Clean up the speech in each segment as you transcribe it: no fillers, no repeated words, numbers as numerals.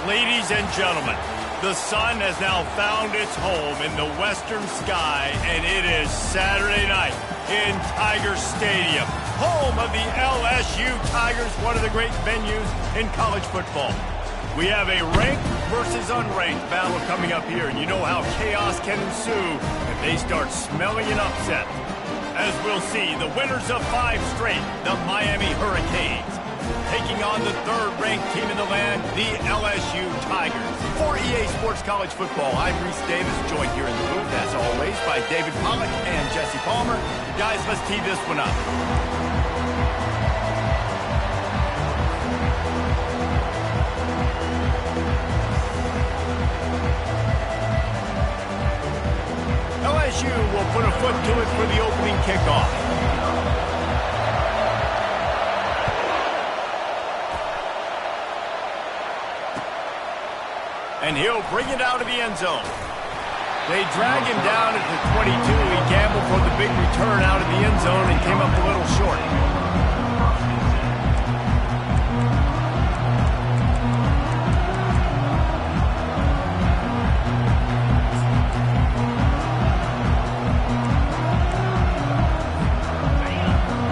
Ladies and gentlemen, the sun has now found its home in the western sky, and it is Saturday night in Tiger Stadium, home of the LSU Tigers, one of the great venues in college football. We have a ranked versus unranked battle coming up here, and you know how chaos can ensue if they start smelling an upset. As we'll see, the winners of 5 straight, the Miami Hurricanes, taking on the third-ranked team in the land, the LSU Tigers. For EA Sports College Football, I'm Reese Davis, joined here in the booth, as always, by David Pollack and Jesse Palmer. Guys, let's tee this one up. LSU will put a foot to it for the opening kickoff. And he'll bring it out of the end zone. They drag him down at the 22. He gambled for the big return out of the end zone and came up a little short.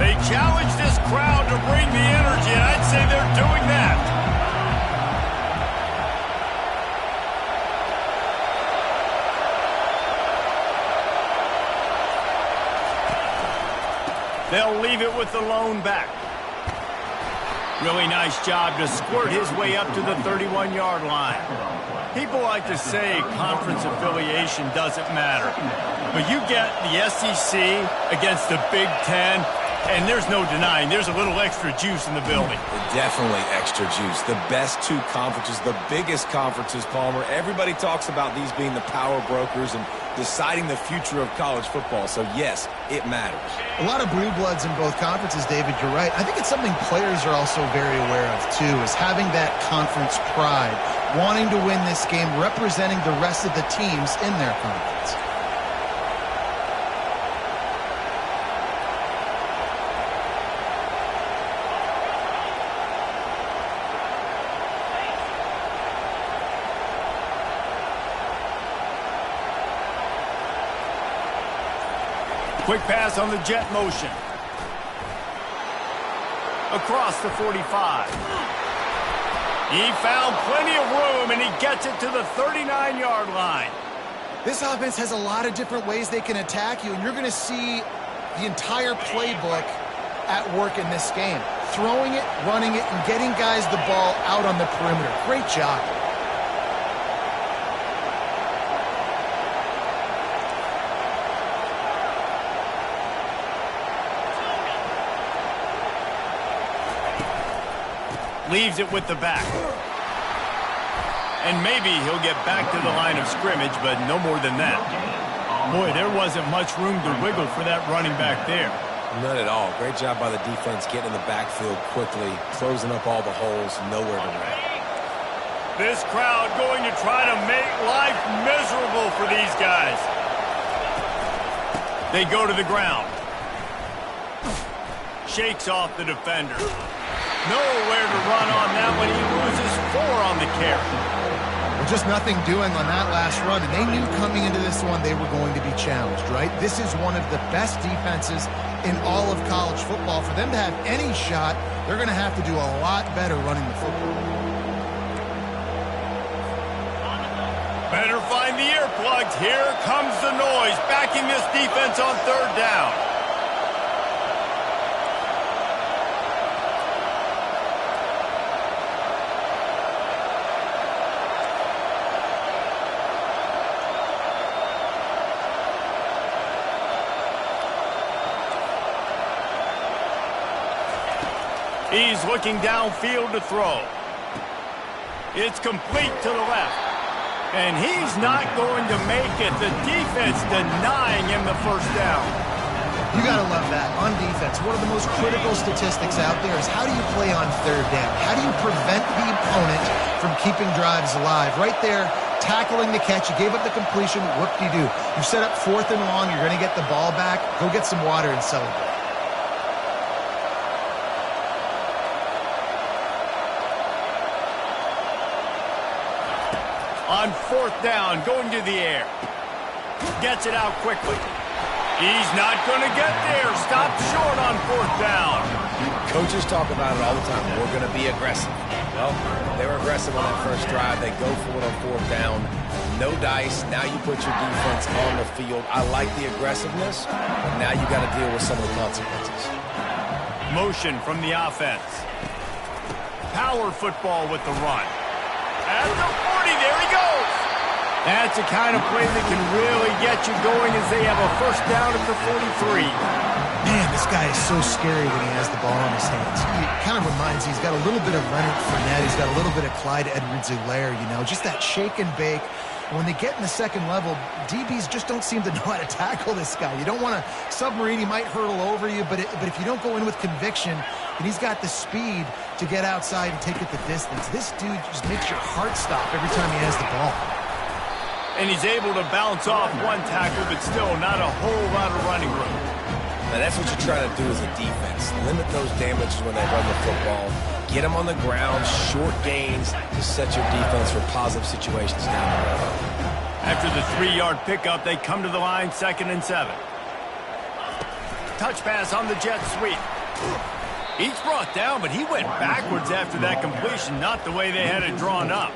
They challenge this crowd to bring the energy, and I'd say they're doing that. They'll leave it with the lone back. Really nice job to squirt his way up to the 31-yard line. People like to say conference affiliation doesn't matter. But you get the SEC against the Big Ten, and there's no denying there's a little extra juice in the building. Definitely extra juice. The best 2 conferences, the biggest conferences, Palmer. Everybody talks about these being the power brokers and deciding the future of college football. So, yes, it matters. A lot of blue bloods in both conferences, David, you're right. I think it's something players are also very aware of, too, is having that conference pride, wanting to win this game, representing the rest of the teams in their conference. Quick pass on the jet motion. Across the 45. He found plenty of room, and he gets it to the 39-yard line. This offense has a lot of different ways they can attack you, and you're going to see the entire playbook at work in this game. Throwing it, running it, and getting guys the ball out on the perimeter. Great job. Leaves it with the back. And maybe he'll get back to the line of scrimmage, but no more than that. Boy, there wasn't much room to wiggle for that running back there. None at all. Great job by the defense getting in the backfield quickly, closing up all the holes, nowhere to run. This crowd going to try to make life miserable for these guys. They go to the ground. Shakes off the defender. Nowhere to run on that one. He loses 4 on the carry. Well, just nothing doing on that last run, and they knew coming into this one they were going to be challenged, right? This is one of the best defenses in all of college football. For them to have any shot, they're going to have to do a lot better running the football. Better find the earplugs. Here comes the noise, backing this defense on 3rd down. He's looking downfield to throw. It's complete to the left. And he's not going to make it. The defense denying him the 1st down. You got to love that. On defense, one of the most critical statistics out there is how do you play on 3rd down? How do you prevent the opponent from keeping drives alive? Right there, tackling the catch. You gave up the completion. Whoop-de-doo. You set up 4th and long. You're going to get the ball back. Go get some water and celebrate. On 4th down, going to the air. Gets it out quickly. He's not going to get there. Stopped short on 4th down. Coaches talk about it all the time. We're going to be aggressive. Well, they were aggressive on that first drive. They go for it on 4th down. No dice. Now you put your defense on the field. I like the aggressiveness, but now you got to deal with some of the consequences. Motion from the offense. Power football with the run. At the 40, there he goes. That's the kind of play that can really get you going as they have a first down at the 43. Man, this guy is so scary when he has the ball in his hands. He kind of reminds me, he's got a little bit of Leonard Fournette. He's got a little bit of Clyde Edwards-Helaire, you know, just that shake and bake. When they get in the second level, DBs just don't seem to know how to tackle this guy. You don't want to submarine. He might hurtle over you, but if you don't go in with conviction, and he's got the speed to get outside and take it the distance, this dude just makes your heart stop every time he has the ball. And he's able to bounce off one tackle, but still not a whole lot of running room. Now that's what you're trying to do as a defense. Limit those damages when they run the football. Get them on the ground, short gains to set your defense for positive situations down the road. After the 3-yard pickup, they come to the line, 2nd and 7. Touch pass on the jet sweep. He's brought down, but he went backwards after that completion, not the way they had it drawn up.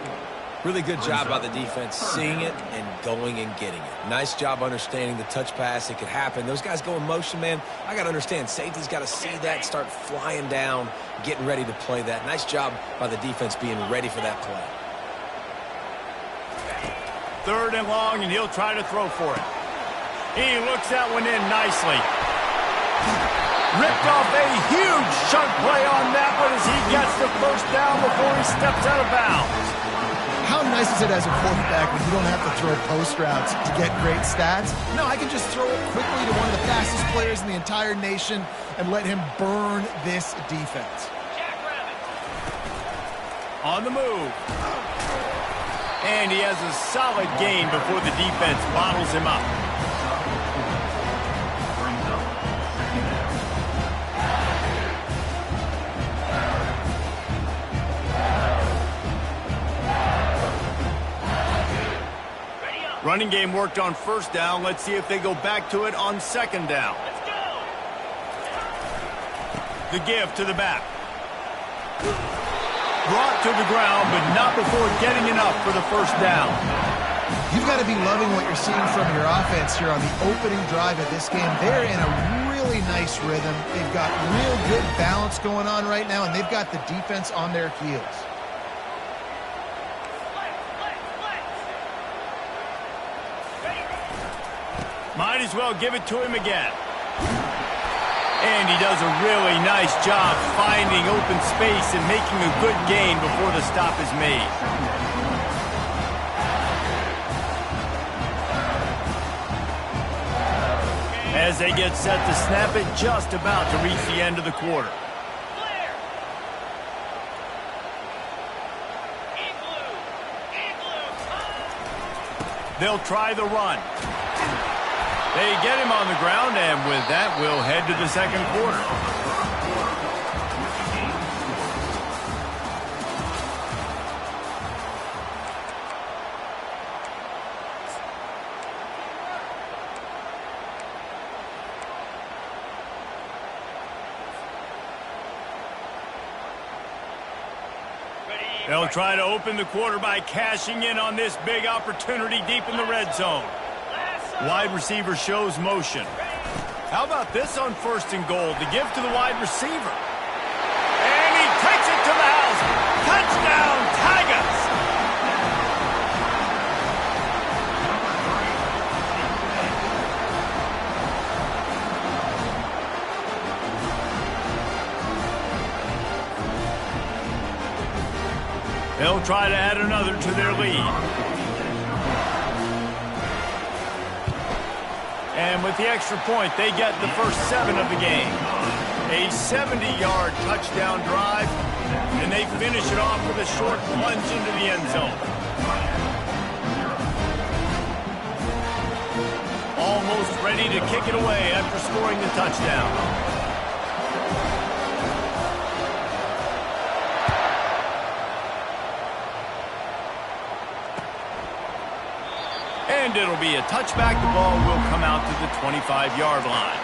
Really good job by the defense seeing it and going and getting it. Nice job understanding the touch pass. It could happen. Those guys go in motion, man. I got to understand. Safety's got to see that, start flying down, getting ready to play that. Nice job by the defense being ready for that play. 3rd and long, and he'll try to throw for it. He looks that one in nicely. Ripped off a huge chunk play on that one as he gets the first down before he steps out of bounds. How nice is it as a quarterback when you don't have to throw post routes to get great stats? No, I can just throw it quickly to one of the fastest players in the entire nation and let him burn this defense. On the move. And he has a solid gain before the defense bottles him up. Running game worked on 1st down. Let's see if they go back to it on 2nd down. Let's go. The give to the back. Brought to the ground, but not before getting enough for the first down. You've got to be loving what you're seeing from your offense here on the opening drive of this game. They're in a really nice rhythm. They've got real good balance going on right now, and they've got the defense on their heels. Might as well give it to him again. And he does a really nice job finding open space and making a good gain before the stop is made. As they get set to snap it, just about to reach the end of the quarter. They'll try the run. They get him on the ground, and with that, we'll head to the 2nd quarter. They'll try to open the quarter by cashing in on this big opportunity deep in the red zone. Wide receiver shows motion. How about this on 1st and goal? The give to the wide receiver. And he takes it to the house. Touchdown, Tigers! They'll try to add another to their lead. And with the extra point, they get the first 7 of the game. A 70-yard touchdown drive, and they finish it off with a short plunge into the end zone. Almost ready to kick it away after scoring the touchdown. it'll be a touchback. The ball will come out to the 25-yard line.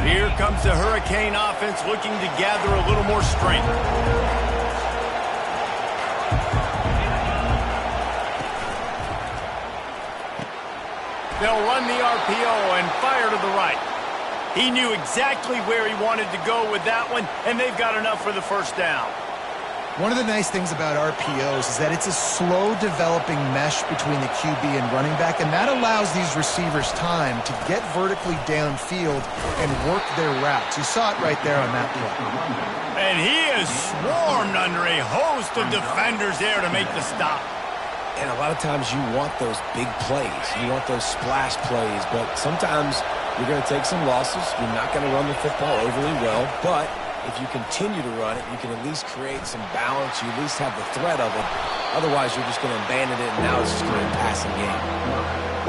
Here comes the Hurricane offense looking to gather a little more strength. They'll run the RPO and fire to the right. He knew exactly where he wanted to go with that one, and they've got enough for the first down. One of the nice things about RPOs is that it's a slow-developing mesh between the QB and running back, and that allows these receivers time to get vertically downfield and work their routes. You saw it right there on that play. And he is swarmed under a host of defenders there to make the stop. And a lot of times you want those big plays. You want those splash plays, but sometimes you're going to take some losses. You're not going to run the football overly well, but if you continue to run it, you can at least create some balance. You at least have the threat of it. Otherwise, you're just going to abandon it, and now it's just going to be a passing game.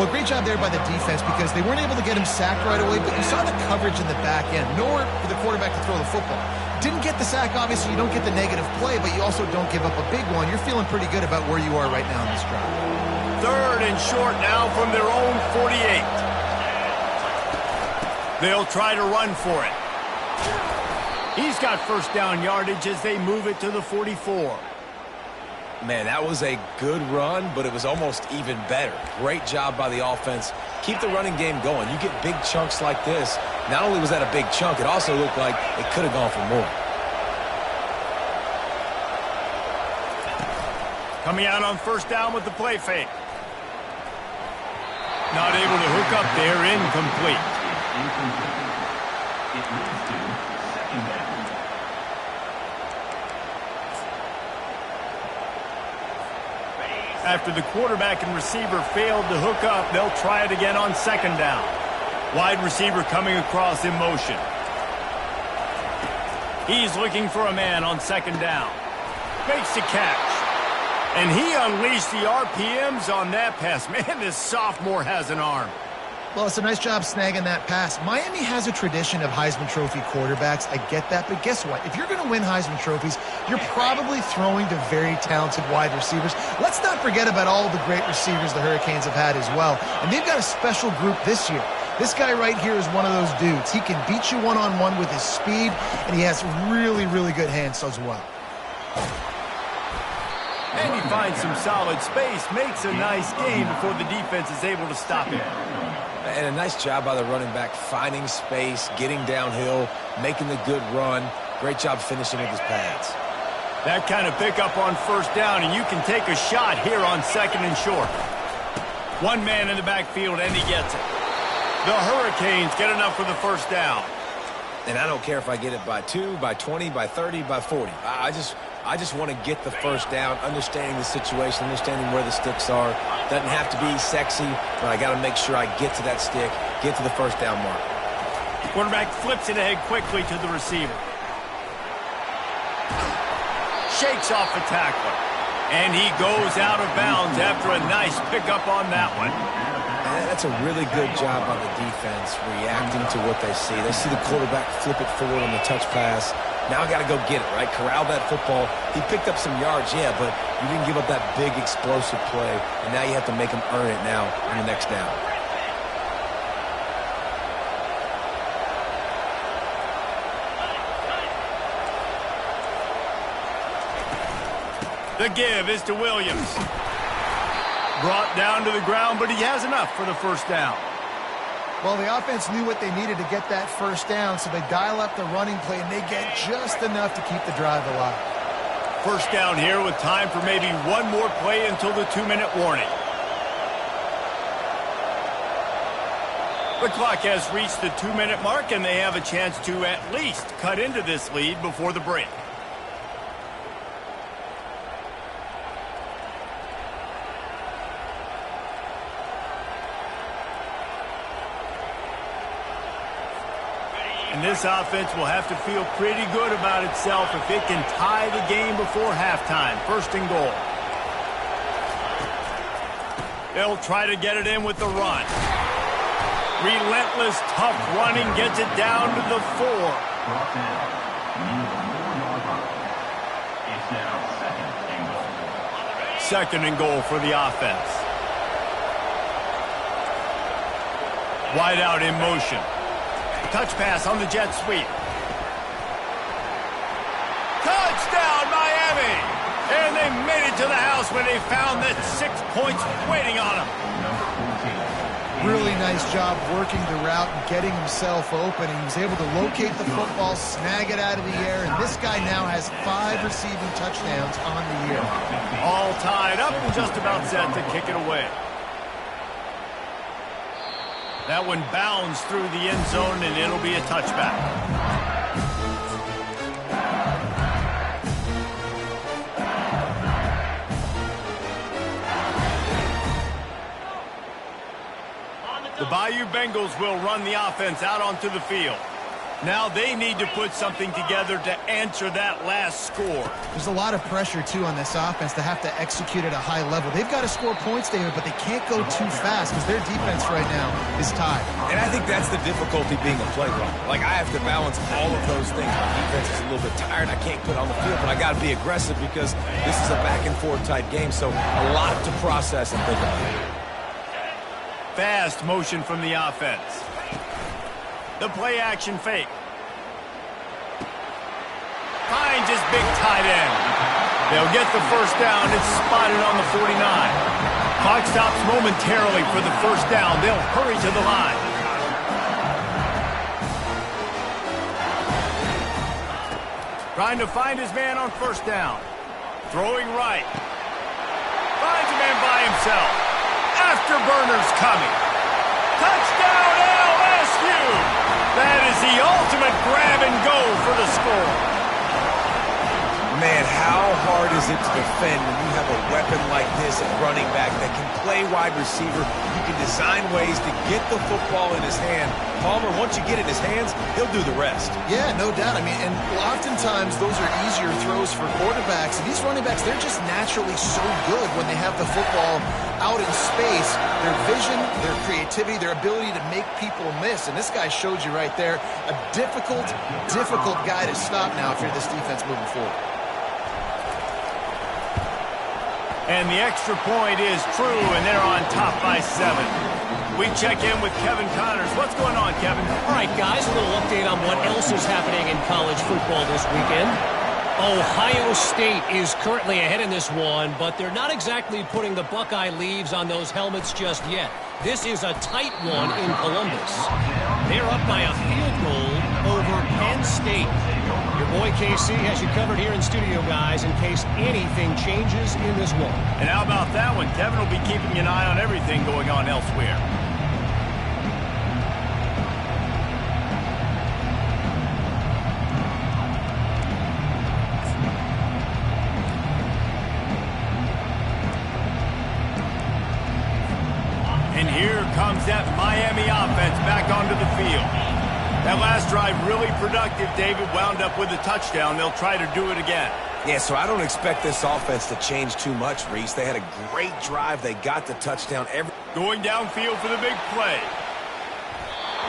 Well, great job there by the defense because they weren't able to get him sacked right away, but you saw the coverage in the back end. Nowhere for the quarterback to throw the football. Didn't get the sack, obviously. You don't get the negative play, but you also don't give up a big one. You're feeling pretty good about where you are right now in this drive. Third and short now from their own 48. They'll try to run for it. He's got first down yardage as they move it to the 44. Man, that was a good run, but it was almost even better. Great job by the offense. Keep the running game going. You get big chunks like this. Not only was that a big chunk, it also looked like it could have gone for more. Coming out on first down with the play fake. Not able to hook up there, incomplete. It moves to second down. After the quarterback and receiver failed to hook up, they'll try it again on second down. Wide receiver coming across in motion. He's looking for a man on second down. Makes the catch. And he unleashed the RPMs on that pass. Man, this sophomore has an arm. Well, it's a nice job snagging that pass. Miami has a tradition of Heisman Trophy quarterbacks. I get that, but guess what? If you're going to win Heisman Trophies, you're probably throwing to very talented wide receivers. Let's not forget about all the great receivers the Hurricanes have had as well. And they've got a special group this year. This guy right here is one of those dudes. He can beat you one-on-one with his speed, and he has really, really good hands as well. And he finds some solid space, makes a nice gain before the defense is able to stop him. And a nice job by the running back, finding space, getting downhill, making the good run. Great job finishing with his pads. That kind of pickup on first down, and you can take a shot here on second and short. One man in the backfield, and he gets it. The Hurricanes get enough for the first down. And I don't care if I get it by 2, by 20, by 30, by 40. I just want to get the first down, understanding the situation, understanding where the sticks are. Doesn't have to be sexy, but I got to make sure I get to that stick, get to the first down mark. Quarterback flips it ahead quickly to the receiver. Shakes off the tackler. And he goes out of bounds after a nice pickup on that one. That's a really good job by the defense, reacting to what they see. They see the quarterback flip it forward on the touch pass. Now I got to go get it, right? Corral that football. He picked up some yards, yeah, but you didn't give up that big explosive play, and now you have to make him earn it now on the next down. The give is to Williams. Brought down to the ground, but he has enough for the first down. Well, the offense knew what they needed to get that first down, so they dial up the running play, and they get just enough to keep the drive alive. First down here with time for maybe one more play until the 2-minute warning. The clock has reached the 2-minute mark, and they have a chance to at least cut into this lead before the break. And this offense will have to feel pretty good about itself if it can tie the game before halftime. First and goal. They'll try to get it in with the run. Relentless, tough running gets it down to the 4. Brought down. Need a 4-yard run. It's now 2nd and goal. 2nd and goal for the offense. Wide out in motion. Touch pass on the jet sweep. Touchdown, Miami! And they made it to the house when they found that 6 points waiting on them. Really nice job working the route and getting himself open. He was able to locate the football, snag it out of the air, and this guy now has 5 receiving touchdowns on the year. All tied up and just about set to kick it away. That one bounds through the end zone, and it'll be a touchback. The Bayou Bengals will run the offense out onto the field. Now they need to put something together to answer that last score. There's a lot of pressure, too, on this offense to have to execute at a high level. They've got to score points, David, but they can't go too fast because their defense right now is tied. And I think that's the difficulty being a play runner. Like, I have to balance all of those things. My defense is a little bit tired. I can't put on the field, but I got to be aggressive because this is a back-and-forth type game, so a lot to process and think about. Fast motion from the offense. The play-action fake. Finds his big tight end. They'll get the first down. It's spotted on the 49. Clock stops momentarily for the first down. They'll hurry to the line. Trying to find his man on first down. Throwing right. Finds a man by himself. Afterburner's coming. Touchdown LSU! That is the ultimate grab and go for the score. Man, how hard is it to defend when you have a weapon like this at running back that can play wide receiver? You can design ways to get the football in his hand. Palmer, once you get it in his hands, he'll do the rest. Yeah, no doubt. I mean, and oftentimes those are easier throws for quarterbacks. And these running backs, they're just naturally so good when they have the football out in space. Their vision, their creativity, their ability to make people miss. And this guy showed you right there, a difficult guy to stop now if you're this defense moving forward. And the extra point is true, and they're on top by 7. We check in with Kevin Connors. What's going on, Kevin? All right, guys, a little update on what else is happening in college football this weekend. Ohio State is currently ahead in this one, but they're not exactly putting the Buckeye leaves on those helmets just yet. This is a tight one in Columbus. They're up by a field goal over Penn State. Your boy KC has you covered here in studio, guys, in case anything changes in this one. And how about that one? Kevin will be keeping an eye on everything going on elsewhere. And here comes that Miami offense back onto the field. That last drive really productive. David wound up with a touchdown. They'll try to do it again. Yeah, so I don't expect this offense to change too much, Reese. They had a great drive. They got the touchdown. Going downfield for the big play.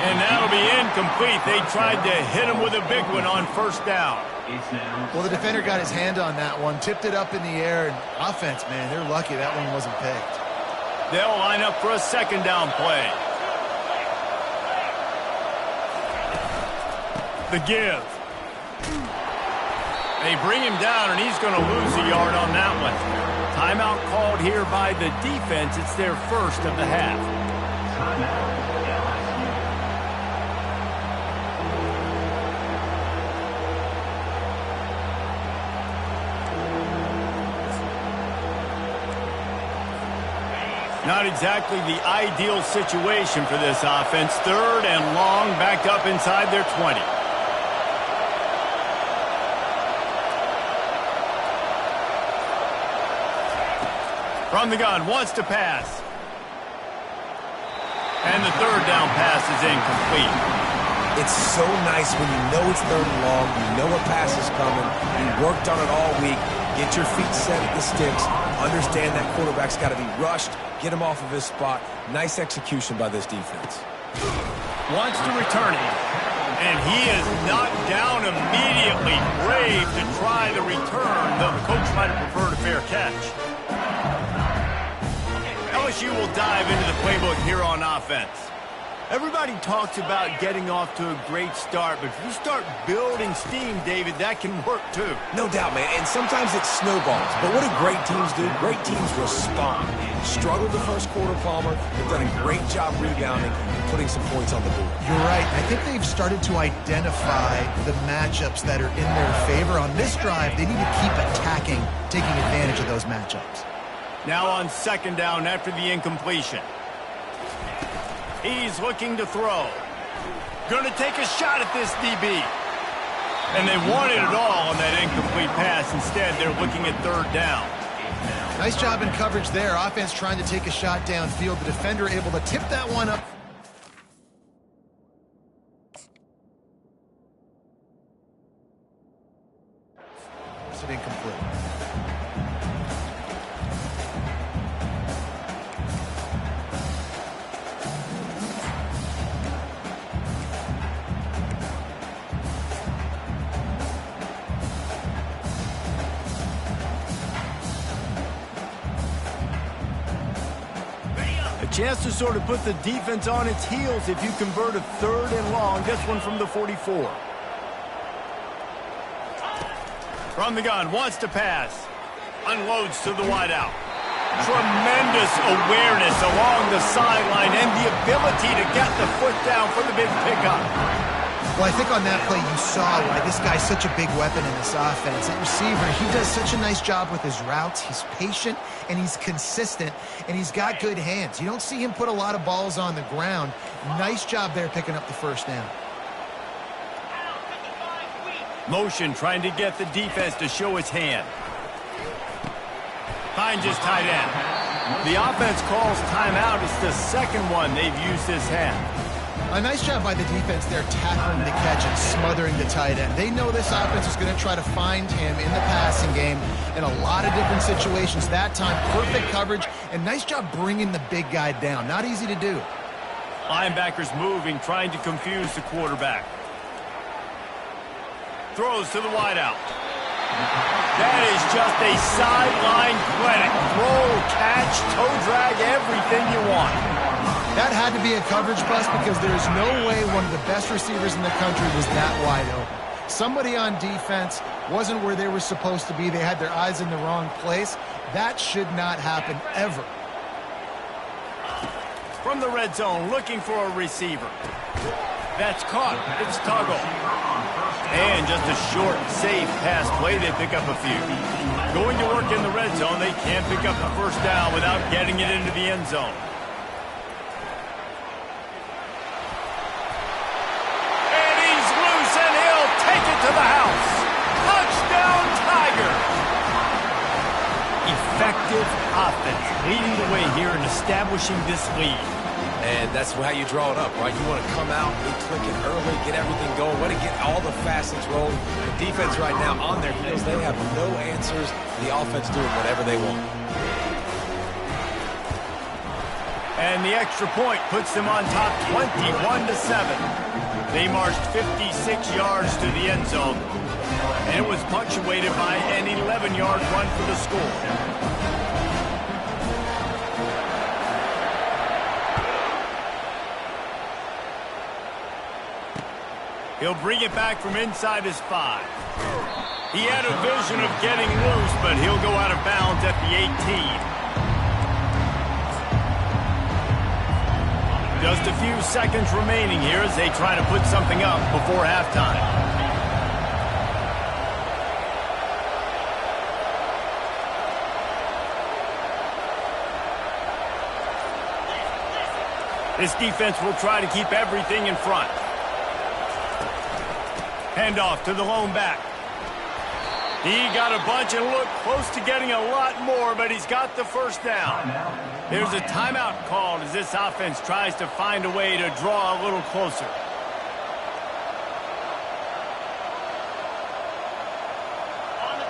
And that'll be incomplete. They tried to hit him with a big one on first down. Well, the defender got his hand on that one, tipped it up in the air, and offense, man, they're lucky that one wasn't picked. They'll line up for a second down play. The give. They bring him down, and he's going to lose a yard on that one. Timeout called here by the defense. It's their first of the half. Not exactly the ideal situation for this offense. Third and long, back up inside their 20. From the gun, wants to pass. And the third down pass is incomplete. It's so nice when you know it's third and long, you know a pass is coming, you worked on it all week, get your feet set at the sticks, understand that quarterback's got to be rushed, get him off of his spot. Nice execution by this defense. Wants to return it. And he is knocked down immediately. Brave to try the return, though the coach might have preferred a fair catch. LSU will dive into the playbook here on offense. Everybody talks about getting off to a great start, but if you start building steam, David, that can work too. No doubt, man, and sometimes it snowballs. But what do great teams do? Great teams respond. Struggled the first quarter, Palmer. They've done a great job rebounding and putting some points on the board. You're right. I think they've started to identify the matchups that are in their favor. On this drive, they need to keep attacking, taking advantage of those matchups. Now on second down after the incompletion. He's looking to throw. Going to take a shot at this DB. And they wanted it all on that incomplete pass. Instead, they're looking at third down. Nice job in coverage there. Offense trying to take a shot downfield. The defender able to tip that one up. It's an incomplete. Chance to sort of put the defense on its heels if you convert a third and long. This one from the 44. From the gun, wants to pass. Unloads to the wideout. Tremendous awareness along the sideline and the ability to get the foot down for the big pickup. Well, I think on that play you saw why this guy's such a big weapon in this offense. At receiver, he does such a nice job with his routes. He's patient and he's consistent and he's got good hands. You don't see him put a lot of balls on the ground. Nice job there picking up the first down. Motion trying to get the defense to show its hand. Finds his tight end. The offense calls timeout. It's the second one they've used this half. A nice job by the defense there tackling the catch and smothering the tight end. They know this offense is going to try to find him in the passing game in a lot of different situations. That time, perfect coverage and nice job bringing the big guy down. Not easy to do. Linebackers moving, trying to confuse the quarterback. Throws to the wideout. That is just a sideline clinic. Throw, catch, toe drag, everything you want. That had to be a coverage bust because there is no way one of the best receivers in the country was that wide open. Somebody on defense wasn't where they were supposed to be. They had their eyes in the wrong place. That should not happen ever. From the red zone, looking for a receiver. That's caught. It's Tuggle. And just a short, safe pass play. They pick up a few. Going to work in the red zone, they can't pick up the first down without getting it into the end zone. To the house. Touchdown, Tiger. Effective offense leading the way here and establishing this lead. And that's how you draw it up, right? You want to come out, be clicking early, get everything going, want to get all the facets rolling. The defense right now on their heels, they have no answers. The offense doing whatever they want. And the extra point puts them on top 21-7. They marched 56 yards to the end zone, and it was punctuated by an 11-yard run for the score. He'll bring it back from inside his 5. He had a vision of getting loose, but he'll go out of bounds at the 18. Just a few seconds remaining here as they try to put something up before halftime. This defense will try to keep everything in front. Handoff to the lone back. He got a bunch and looked close to getting a lot more, but he's got the first down. There's a timeout called as this offense tries to find a way to draw a little closer.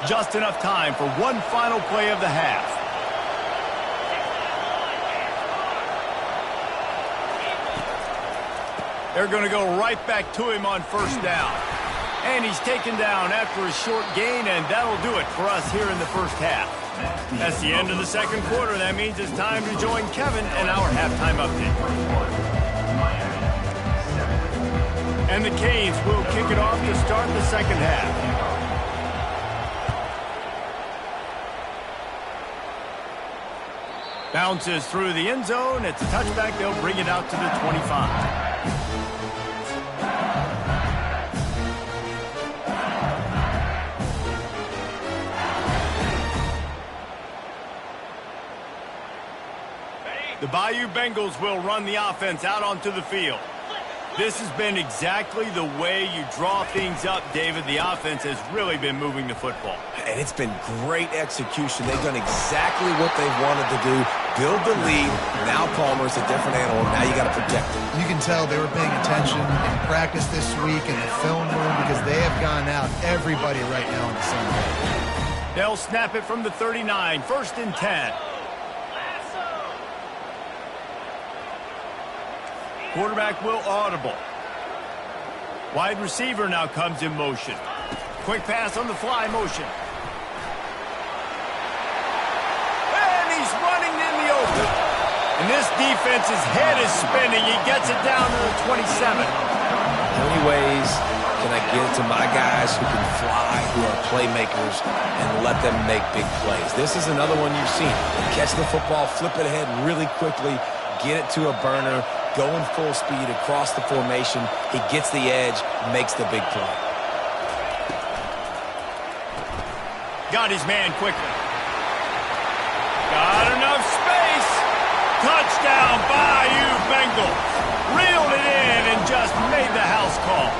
Just enough time for one final play of the half. They're going to go right back to him on first down. And he's taken down after a short gain, and that'll do it for us here in the first half. That's the end of the second quarter. That means it's time to join Kevin and our halftime update. And the Canes will kick it off to start the second half. Bounces through the end zone. It's a touchback. They'll bring it out to the 25. The Bayou Bengals will run the offense out onto the field. This has been exactly the way you draw things up, David. The offense has really been moving the football. And it's been great execution. They've done exactly what they've wanted to do. Build the lead. Now Palmer's a different animal. Now you got to protect him. You can tell they were paying attention in practice this week in the film room because they have gone out everybody right now on the same page. They'll snap it from the 39. First and 10. Quarterback will audible. Wide receiver now comes in motion. Quick pass on the fly motion. And he's running in the open. And this defense's head is spinning. He gets it down to the 27. How many ways can I get it to my guys who can fly, who are playmakers, and let them make big plays? This is another one you've seen. Catch the football, flip it ahead really quickly, get it to a burner, going full speed across the formation. He gets the edge, makes the big play. Got his man quickly. Got enough space. Touchdown, Bayou Bengals. Reeled it in and just made the house call.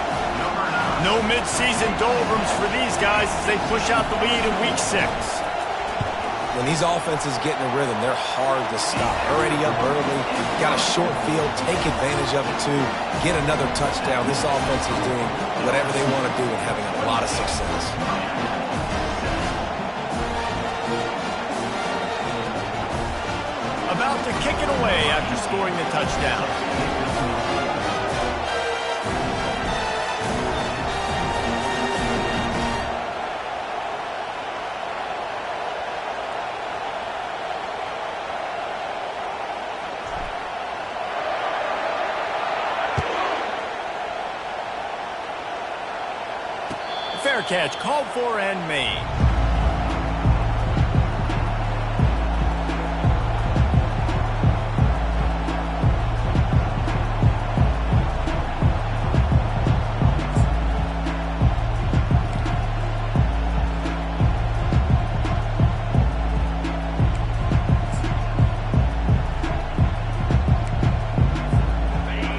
No midseason doldrums for these guys as they push out the lead in week 6. When these offenses get in a rhythm, they're hard to stop. Already up early, got a short field, take advantage of it too, get another touchdown. This offense is doing whatever they want to do and having a lot of success. About to kick it away after scoring the touchdown. Fair catch, called for and made.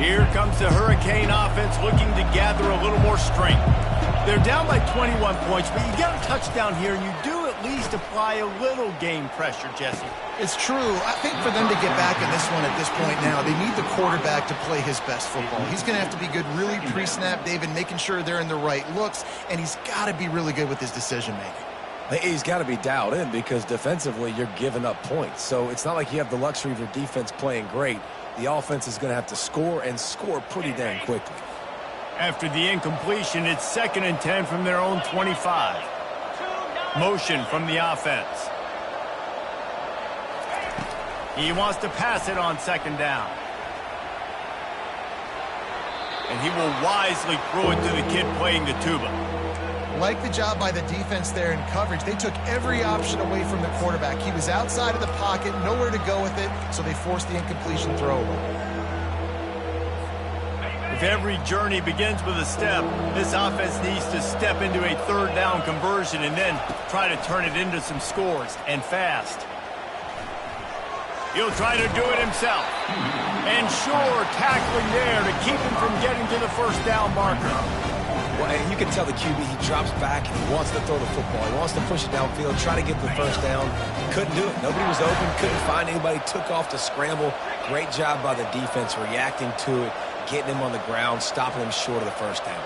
Here comes the Hurricane offense looking to gather a little more strength. They're down by 21 points, but you get a touchdown here, and you do at least apply a little game pressure, Jesse. It's true. I think for them to get back in this one at this point now, they need the quarterback to play his best football. He's going to have to be good really pre-snap, David, making sure they're in the right looks, and he's got to be really good with his decision-making. He's got to be dialed in because defensively you're giving up points. So it's not like you have the luxury of your defense playing great. The offense is going to have to score and score pretty dang quickly. After the incompletion, it's 2nd and 10 from their own 25. Motion from the offense. He wants to pass it on 2nd down. And he will wisely throw it to the kid playing the tuba. Like the job by the defense there in coverage. They took every option away from the quarterback. He was outside of the pocket, nowhere to go with it, so they forced the incompletion throw away. If every journey begins with a step, this offense needs to step into a 3rd down conversion and then try to turn it into some scores, and fast. He'll try to do it himself. And sure, tackling there to keep him from getting to the 1st down marker. Well, and you can tell the QB, he drops back and he wants to throw the football. He wants to push it downfield, try to get the 1st down. Couldn't do it. Nobody was open, couldn't find anybody, took off to scramble. Great job by the defense reacting to it, getting him on the ground, stopping him short of the 1st down.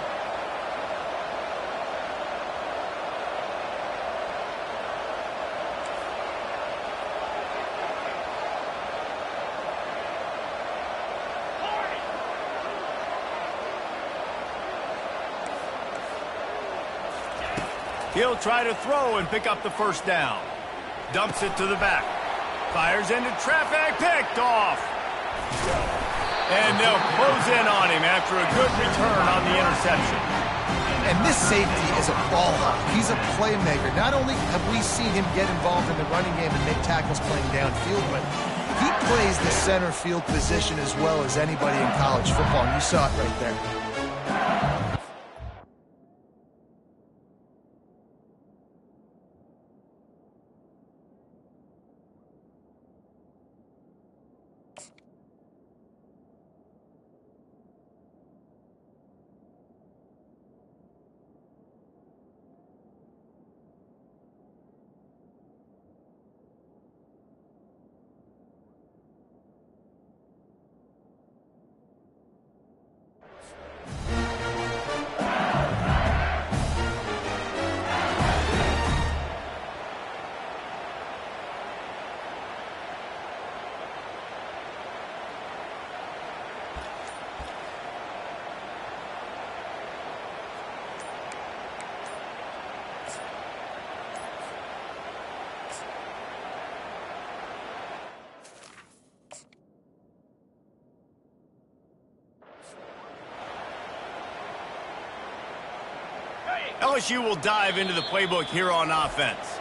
He'll try to throw and pick up the first down. Dumps it to the back. Fires into traffic, picked off. And they'll close in on him after a good return on the interception. And this safety is a ball hawk. He's a playmaker. Not only have we seen him get involved in the running game and make tackles playing downfield, but he plays the center field position as well as anybody in college football. And you saw it right there. LSU will dive into the playbook here on offense.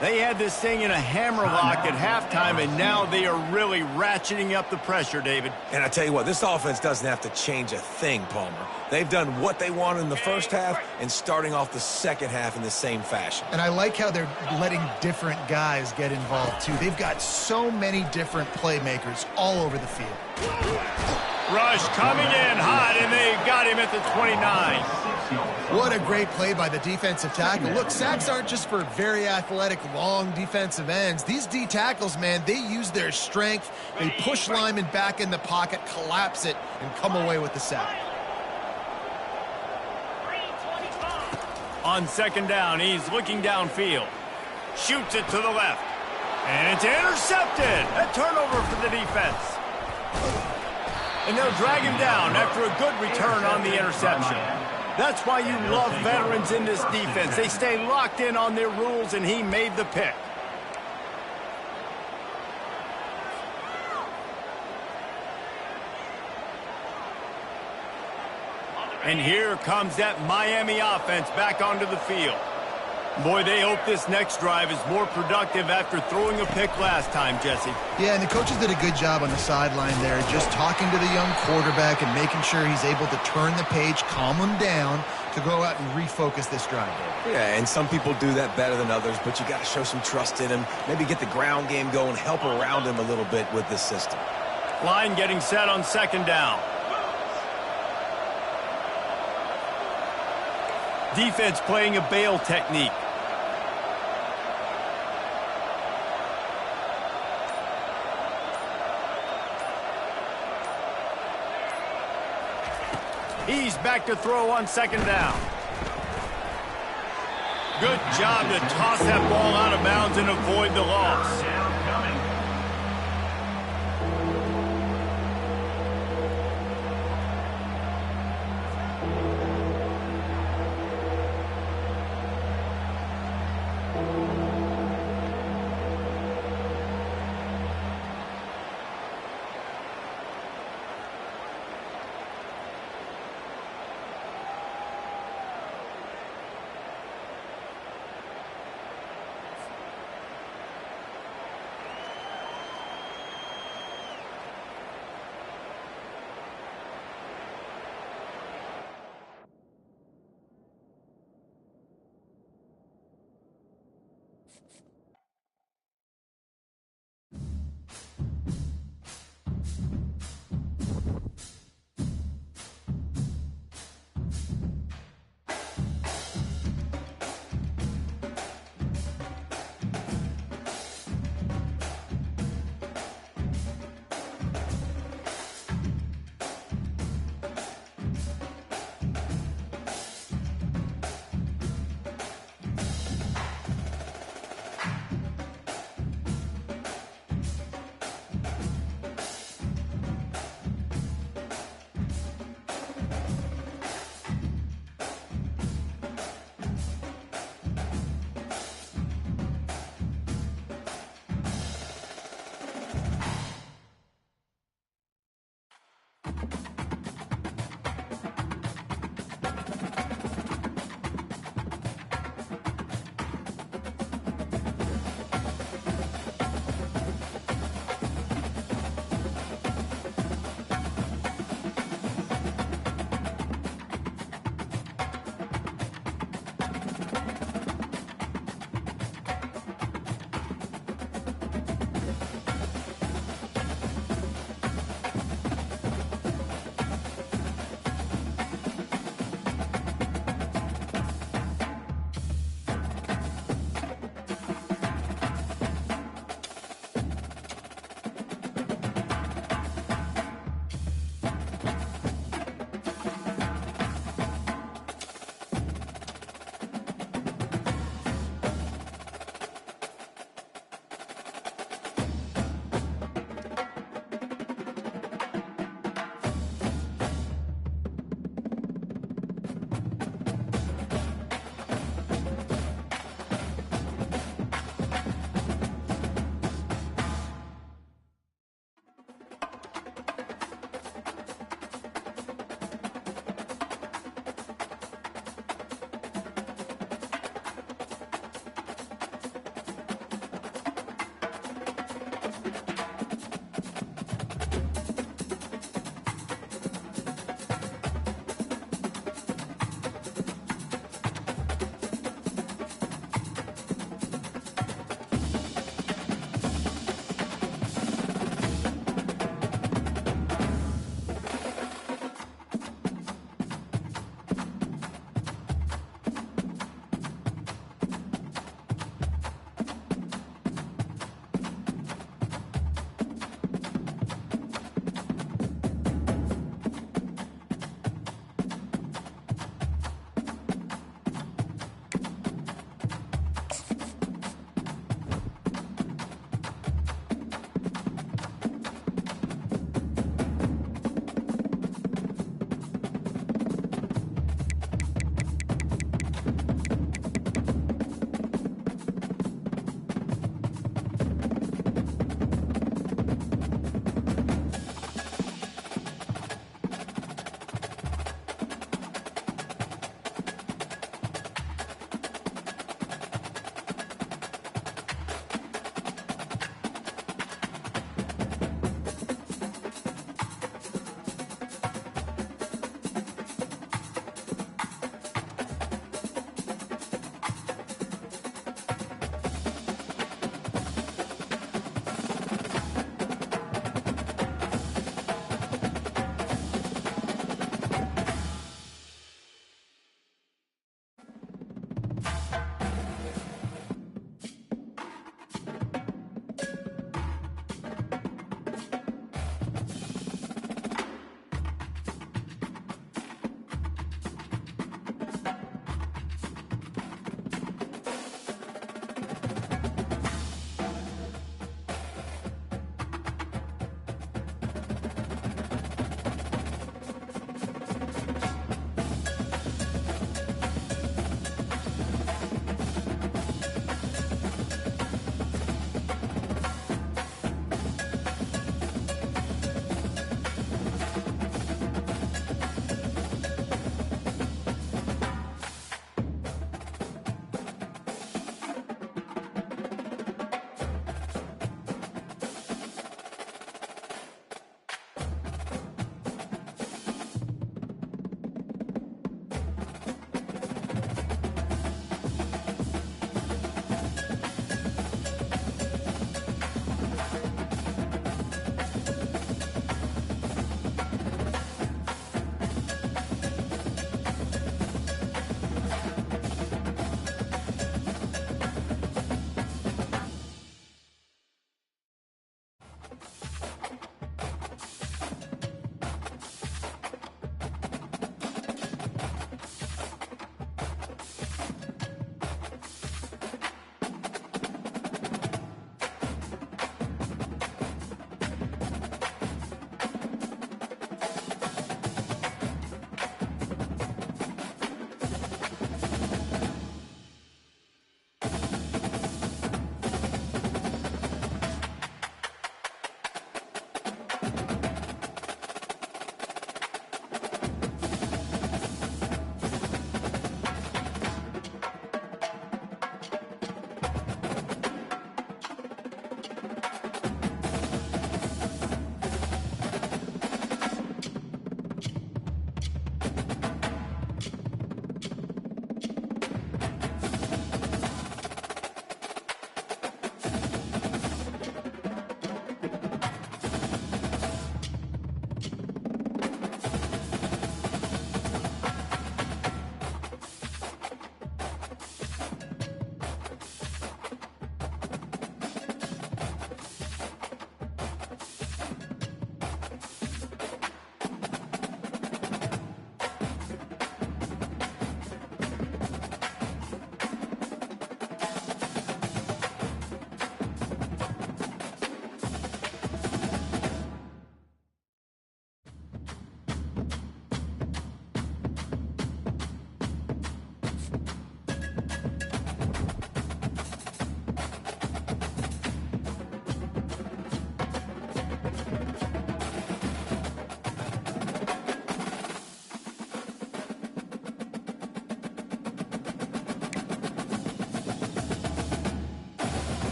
They had this thing in a hammerlock at halftime, and now they are really ratcheting up the pressure, David. And I tell you what, this offense doesn't have to change a thing, Palmer. They've done what they wanted in the first half and starting off the second half in the same fashion. And I like how they're letting different guys get involved, too. They've got so many different playmakers all over the field. Rush coming in hot, and they got him at the 29. What a great play by the defensive tackle. Look, sacks aren't just for very athletic, long defensive ends. These D tackles, man, they use their strength. They push linemen back in the pocket, collapse it, and come away with the sack. On second down, he's looking downfield. Shoots it to the left. And it's intercepted. A turnover for the defense. And they'll drag him down after a good return on the interception. That's why you love veterans in this defense. They stay locked in on their rules, and he made the pick. And here comes that Miami offense back onto the field. Boy, they hope this next drive is more productive after throwing a pick last time, Jesse. Yeah, and the coaches did a good job on the sideline there, just talking to the young quarterback and making sure he's able to turn the page, calm him down, to go out and refocus this drive. Yeah, and some people do that better than others, but you got to show some trust in him, maybe get the ground game going, help around him a little bit with this system. Line getting set on second down. Defense playing a bail technique. He's back to throw on second down. Good job to toss that ball out of bounds and avoid the loss.